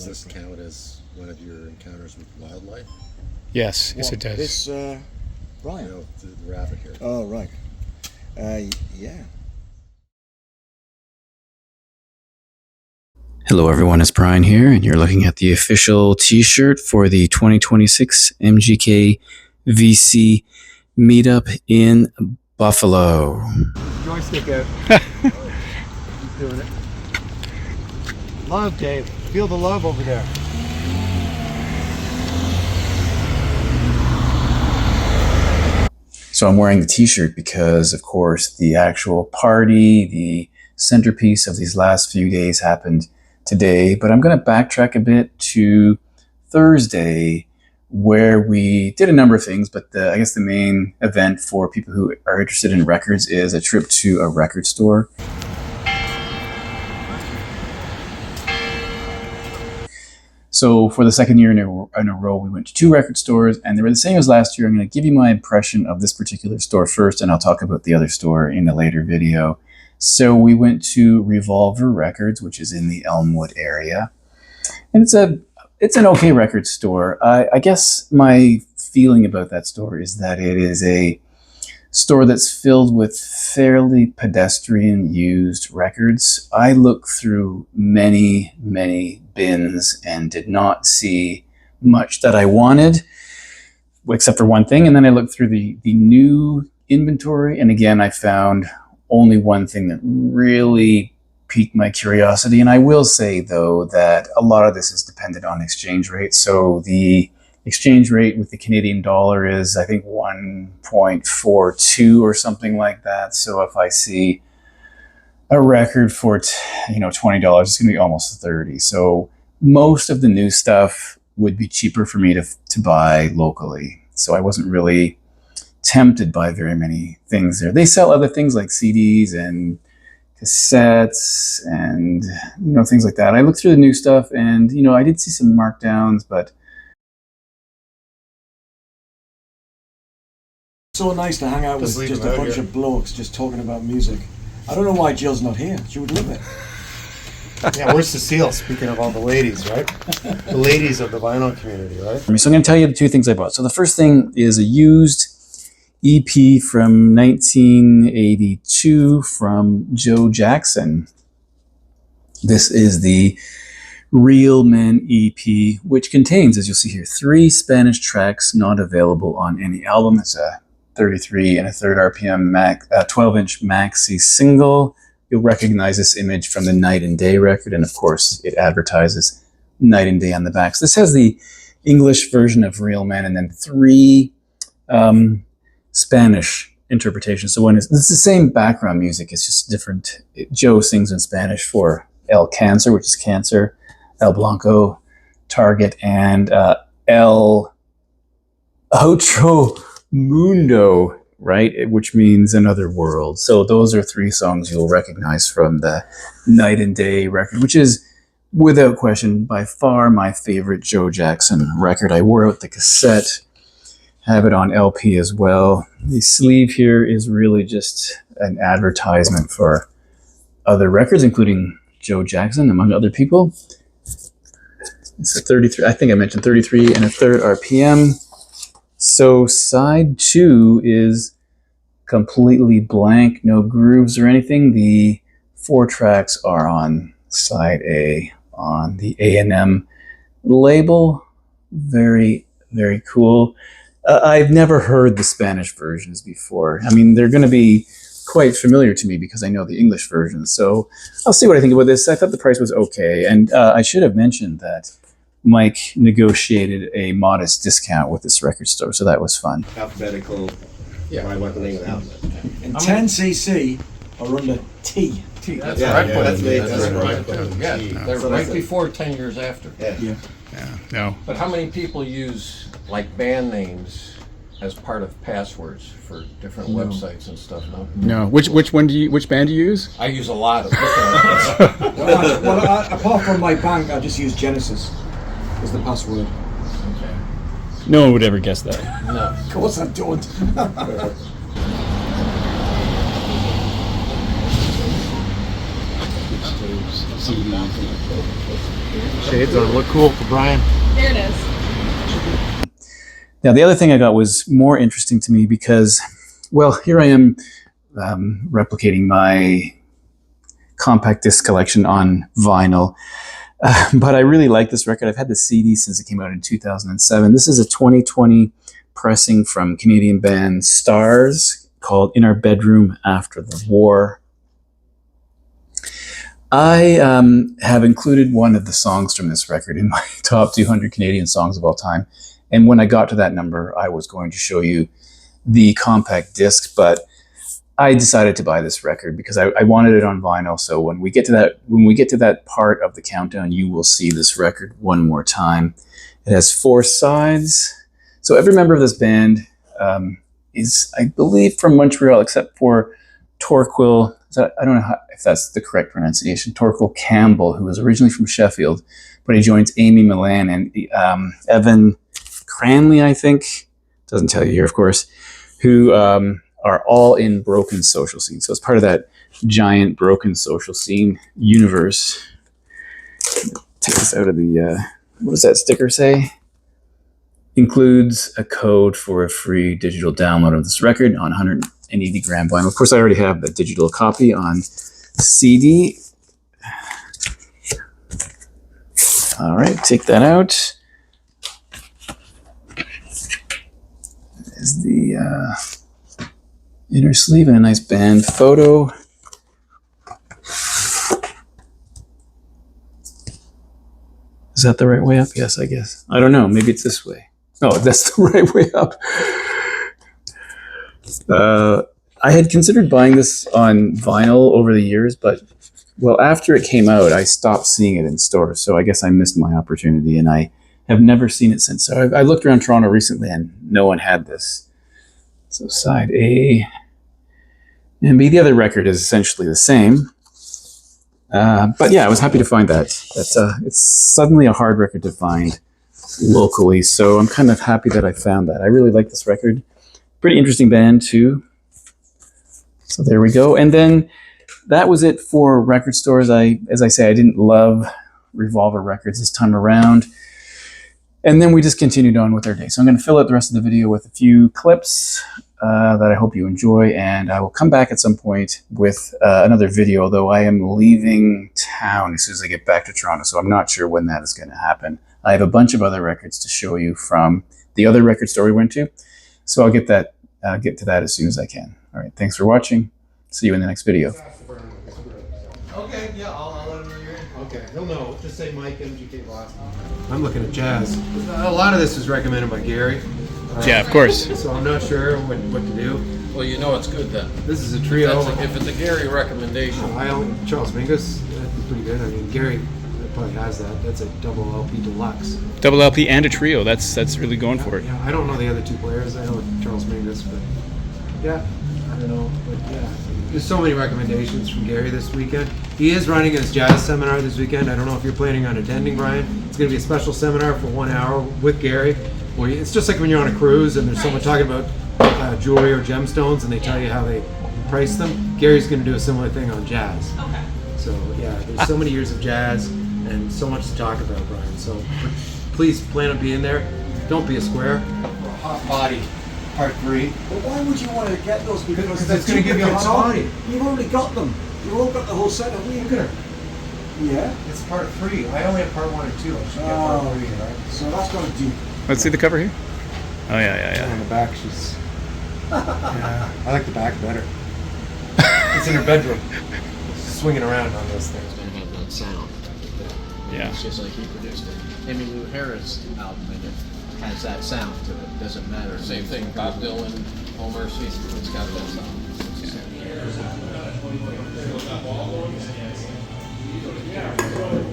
Does this count as one of your encounters with wildlife? Yes, yes, it does. This, You Brian? know, the rabbit here. Oh, right. Yeah. Hello everyone, it's Brian here, and you're looking at the official t-shirt for the 2026 MGK VC Meet-up in Buffalo. Joystick out. He's doing it. Love, Dave. Feel the love over there. So I'm wearing the t-shirt because, of course, the actual party, the centerpiece of these last few days happened today, but I'm going to backtrack a bit to Thursday, where we did a number of things, but I guess the main event for people who are interested in records is a trip to a record store. So for the second year in a row, we went to 2 record stores, and they were the same as last year. I'm going to give you my impression of this particular store first, and I'll talk about the other store in a later video. So we went to Revolver Records, which is in the Elmwood area, and it's an okay record store. I guess my feeling about that store is that it is a store that's filled with fairly pedestrian used records. I looked through many bins and did not see much that I wanted, except for one thing. And then I looked through the new inventory, and again I found only one thing that really piqued my curiosity. And I will say, though, that a lot of this is dependent on exchange rate. So the exchange rate with the Canadian dollar is, I think, 1.42 or something like that. So if I see a record for $20, it's going to be almost 30. So most of the new stuff would be cheaper for me to buy locally. So I wasn't really tempted by very many things there. They sell other things like CDs and cassettes and things like that. I looked through the new stuff, and I did see some markdowns, but So nice to hang out with just a bunch of blokes just talking about music. I don't know why Jill's not here. She would love it. Yeah, where's Cecile? Speaking of all the ladies, right? The ladies of the vinyl community, right? So I'm going to tell you the 2 things I bought. So the first thing is a used EP from 1982 from Joe Jackson. This is the Real Men EP, which contains, as you'll see here, 3 Spanish tracks not available on any album. It's a 33 and a third RPM 12-inch maxi single. You'll recognize this image from the Night and Day record, and of course it advertises Night and Day on the back. So this has the English version of Real Men and then 3 Spanish interpretations. So it's the same background music, it's just different. Joe sings in Spanish for El Cancer, which is cancer, El Blanco, target, and El Otro Mundo, right? Which means another world. So those are 3 songs you'll recognize from the Night and Day record, which is, without question, by far my favorite Joe Jackson record. I wore out the cassette, have it on LP as well. The sleeve here is really just an advertisement for other records, including Joe Jackson, among other people. It's a 33, I think I mentioned 33 and a third RPM. So side 2 is completely blank, no grooves or anything. The 4 tracks are on side A on the A&M label. Very, very cool. I've never heard the Spanish versions before. I mean, they're going to be quite familiar to me because I know the English version. So I'll see what I think about this. I thought the price was okay. And I should have mentioned that Mike negotiated a modest discount with this record store, so that was fun. Alphabetical. Yeah, I want the name of the alphabet. And 10cc are under T. That's Yeah, right. yeah, That's right. right. Yeah, they're right before 10 years after. Yeah. No. But how many people use like band names as part of passwords for different websites and stuff? No. Which band do you use? I use a lot of different ones. Apart from my bank, I just use Genesis as the password. Okay. No one would ever guess that. No. Of course I don't. CD. Shades on. Look cool for Brian. There it is. Now, the other thing I got was more interesting to me because, well, here I am replicating my compact disc collection on vinyl. But I really like this record. I've had the CD since it came out in 2007. This is a 2020 pressing from Canadian band Stars called In Our Bedroom After the War. I have included one of the songs from this record in my top 200 Canadian songs of all time. And when I got to that number, I was going to show you the compact disc, but I decided to buy this record because I wanted it on vinyl. So when we get to that part of the countdown, you will see this record one more time. It has 4 sides. So every member of this band is, I believe, from Montreal, except for Torquil. I don't know if that's the correct pronunciation. Torquil Campbell, who was originally from Sheffield, but he joins Amy Milan and Evan Cranley, I think. Doesn't tell you here, of course, who are all in Broken Social Scene. So it's part of that giant Broken Social Scene universe. Take this out of the, what does that sticker say? Includes a code for a free digital download of this record on 180 gram vinyl. Of course, I already have the digital copy on CD. All right, take that out. There's the inner sleeve and a nice band photo. Is that the right way up? Yes, I guess. I don't know. Maybe it's this way. Oh, that's the right way up. I had considered buying this on vinyl over the years, but, well, after it came out, I stopped seeing it in stores. So I guess I missed my opportunity, and I have never seen it since. So I looked around Toronto recently, and no one had this. So side A and B. The other record is essentially the same. But yeah, I was happy to find that. It's suddenly a hard record to find locally, so I'm kind of happy that I found that. I really like this record. Pretty interesting band too. So there we go. And then that was it for record stores. As I say, I didn't love Revolver Records this time around. And then we just continued on with our day. So I'm going to fill out the rest of the video with a few clips that I hope you enjoy. And I will come back at some point with another video, although I am leaving town as soon as I get back to Toronto. So I'm not sure when that is going to happen. I have a bunch of other records to show you from the other record store we went to. So I'll get to that as soon as I can. All right, thanks for watching. See you in the next video. Okay, yeah, I'll let him know you're in. Okay, he'll know. Just say Mike, MGK Boston. I'm looking at jazz. A lot of this is recommended by Gary. Yeah, of course. So I'm not sure what to do. Well, you know it's good then. This is a trio. If it's a Gary recommendation. Charles Mingus, that'd be pretty good. I mean, Gary probably has that. That's a double LP deluxe. Double LP and a trio. That's really going for it. Yeah, I don't know the other 2 players. I know Charles Mingus, but yeah, I don't know. But yeah, there's so many recommendations from Gary this weekend. He is running his jazz seminar this weekend. I don't know if you're planning on attending, Brian. It's going to be a special seminar for 1 hour with Gary. Where it's just like when you're on a cruise and there's someone talking about jewelry or gemstones and they tell you how they price them. Gary's going to do a similar thing on jazz. Okay. So yeah, there's so many years of jazz and so much to talk about, Brian. So please plan on being there. Don't be a square. Hot Body, Part 3. But why would you want to get those? Because that's going to give you a hot body. You've already got them. You've all got the whole set of Look at her. Yeah. It's Part 3. I only have Part 1 and 2. I should get Part 3, right? So that's going to do. Let's see the cover here. Oh yeah. On the back, she's. Yeah, I like the back better. It's in her bedroom, swinging around on those things. It's gonna have that sound. Yeah. It's just like he produced an Emmylou Harris album and it has that sound to it. Doesn't matter. Same thing, Bob Dylan, Oh Mercy, it's got that sound.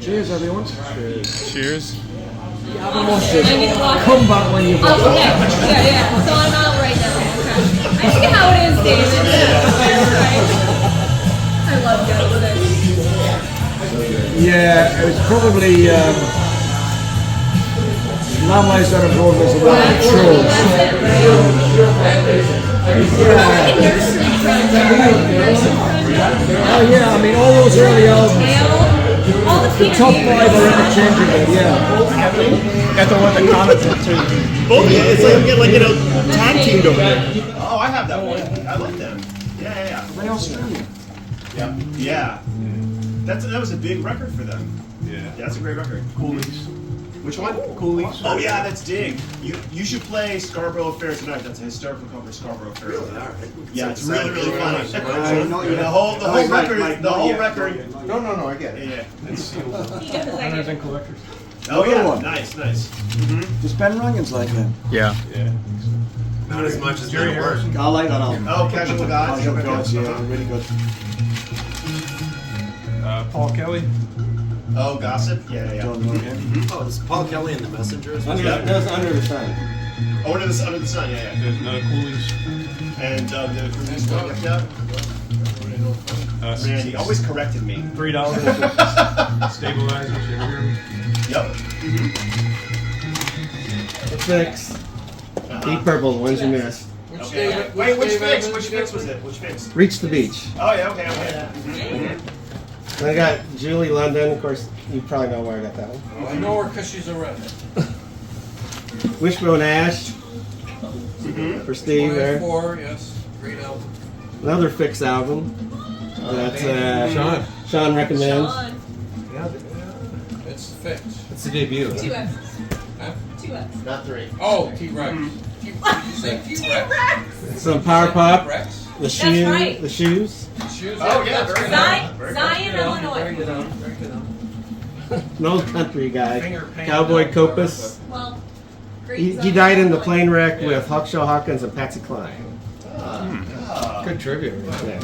Cheers, everyone. Cheers. I need to walk. Come back when you've got Okay. Yeah. So I'm out right now. Okay. I see how it is, David. I love Ghost. Yeah, it was probably Lamb-Lies on a Broad was the one I chose. Oh yeah, I mean all those early albums. The top 5 are interchangeable, yeah. Got the one that commented too. Both, it's like I'm getting like, tag teamed over there. Oh, I have that one. I like them. Yeah. They Australian. Yeah. That was a big record for them. Yeah. That's a great record. Coolies. Which one? Coolies. Oh yeah, that's Dig. You should play Scarborough Fair tonight. That's a historical cover, Scarborough Fair. Really? All right. Yeah, it's really funny. The whole record. The whole record. No, I get it. Yeah. Hunters and collectors. Oh yeah. one. Nice. Does Ben Rungens like them? Yeah. Not as much as Jerry Work. I like that album. Oh, Casual Gods. Casual Gods, yeah, really good. Paul Kelly. Oh, Gossip. Yeah. John Logan. Oh, it's Paul Kelly and the Messengers. That's Under the Sun. Oh, Under the Sun. Yeah. There's no Coolies. And the Coolies. Man, he always corrected me. $3 stabilizers. You ever hear 'em? Yep. The Fix. Deep Purple, the ones you missed. Okay. Wait, which fix? Which fix was it? Which fix? Reach the Beach. Oh yeah. Okay. I got Julie London. Of course, you probably know where I got that one. I know her because she's a redhead. Wishbone Ash. For Steve there. 24, yes. Great album. Another Fix album. That's Sean recommends. Sean. It's fixed. It's the debut. 2 X's. Huh? 2 X's. Not 3. Oh, T-Rex. Did you say T-Rex? T-Rex. Some Power Pop. T-Rex? The shoe. right. The shoes. Shoes? Oh yeah. That's Very good. good. Zion, Illinois. Very good. An old country guy. Finger paint. Cowboy Copus. Well, great. He Zion, died in the Illinois. plane wreck with Hawkshaw Hawkins and Patsy Cline. Good trivia.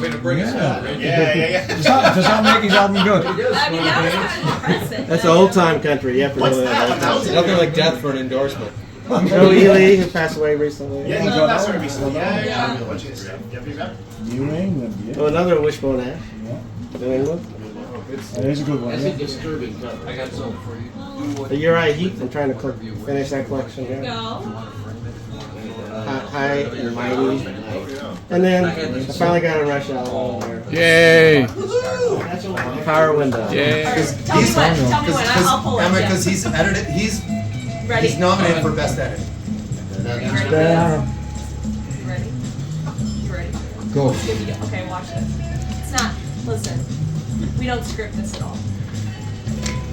Way to bring us out, Randy. Yeah. Does that make his album good? I mean, that was kind of impressive. That's old time country. You have to What's know that? that. Nothing like death for an endorsement. Joe Ely, who passed away recently. Yeah, he did that sort of recently. Yeah. A bunch of his stuff. Yeah. New England, yeah. Oh, another Wishbone Ash. New England. That is a good one, That's a yeah. disturbing cover. I got something for you. The Uriah Heep. I'm trying to finish that collection here. Go. High and Mighty. And then I finally got a Rush album there. Yay! Power Window. Yay! Tell me when. I'll pull it. Emma, Yeah. because he's edited, Ready? he's nominated for best editing. You ready? Yeah. You ready? You ready? Go. It's gonna be- Okay, watch this. It's not. Listen, we don't script this at all.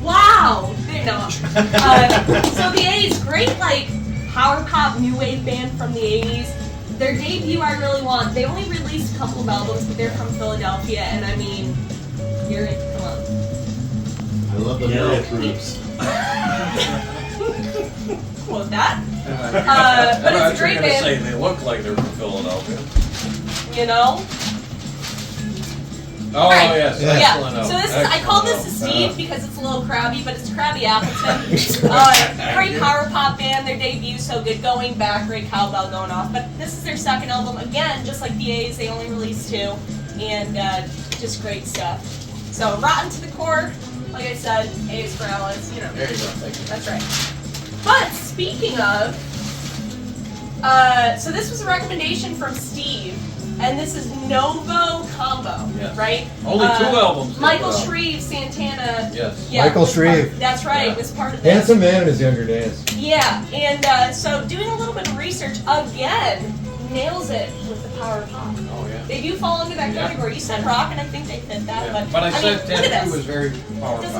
Wow! No. So the 80s, great like power pop new wave band from the 80s. Their debut, I really want. They only released a couple of albums, but they're from Philadelphia, and I mean, hear it. Come on. I love the Meryl Troops. Quote that. But it's a great band. They look like they're from Philadelphia. You know? Oh, Right. yes. Yeah. Excellent. So this is, I call this a Steve because it's a little crabby, but it's Krabby Appleton. Great power pop band. Their debut so good. Going back, great cowbell going off. But this is their second album. Again, just like the A's, they only released 2, and just great stuff. So Rotten to the Core, like I said, A's for Alice. You know. There you go. Thank you. That's right. But speaking of, so this was a recommendation from Steve. And this is Novo Combo, Yes. right? Only 2 albums. Michael Wow. Shreve, Santana. Yes. Yeah, Michael was part- Shreve. That's right, Yeah. was part of this. Handsome man in his younger days. Yeah, and so doing a little bit of research again, nails it with the power pop. Oh, yeah. They do fall under that Yeah. category. You said rock, and I think they fit that. Yeah. But I mean, said look at Tattoo this. was very powerful.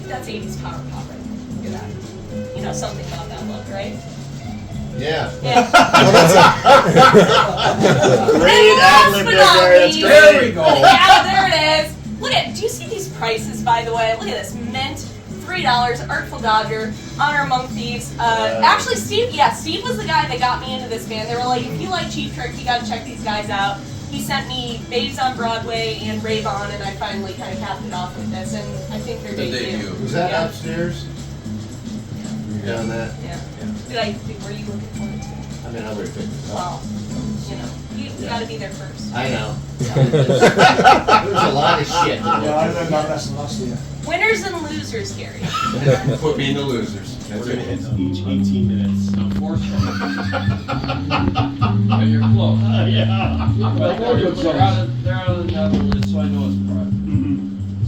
That's 80s power pop, right? Look at that. You know something about that look, right? Yeah. Yeah. Great ad lib there, That's great. There we go. Yeah, there it is. Look at, do you see these prices, by the way? Look at this. Mint, $3, Artful Dodger, Honor Among Thieves. Actually, Steve was the guy that got me into this band. They were like, if you like Cheap Trick, you gotta check these guys out. He sent me Babes on Broadway and Rave On, and I finally kind of capped it off with this, and I think they're The debut. debut. Was that Yeah. upstairs? You done that? Yeah. Were you looking forward to it? I mean, I would have picked it up. Well, you know, you gotta be there first. I know. There's a lot of shit. Yeah, I learned that lesson last year. Winners and losers, Gary. Put me in the losers. That's it. Each 18 minutes. Unfortunately. Yeah, you're close. Yeah. They're out of the Netherlands, so I know it's private.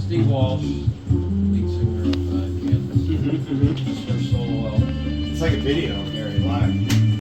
Steve Walsh, lead singer of His first solo album. It's like a video of Gary live.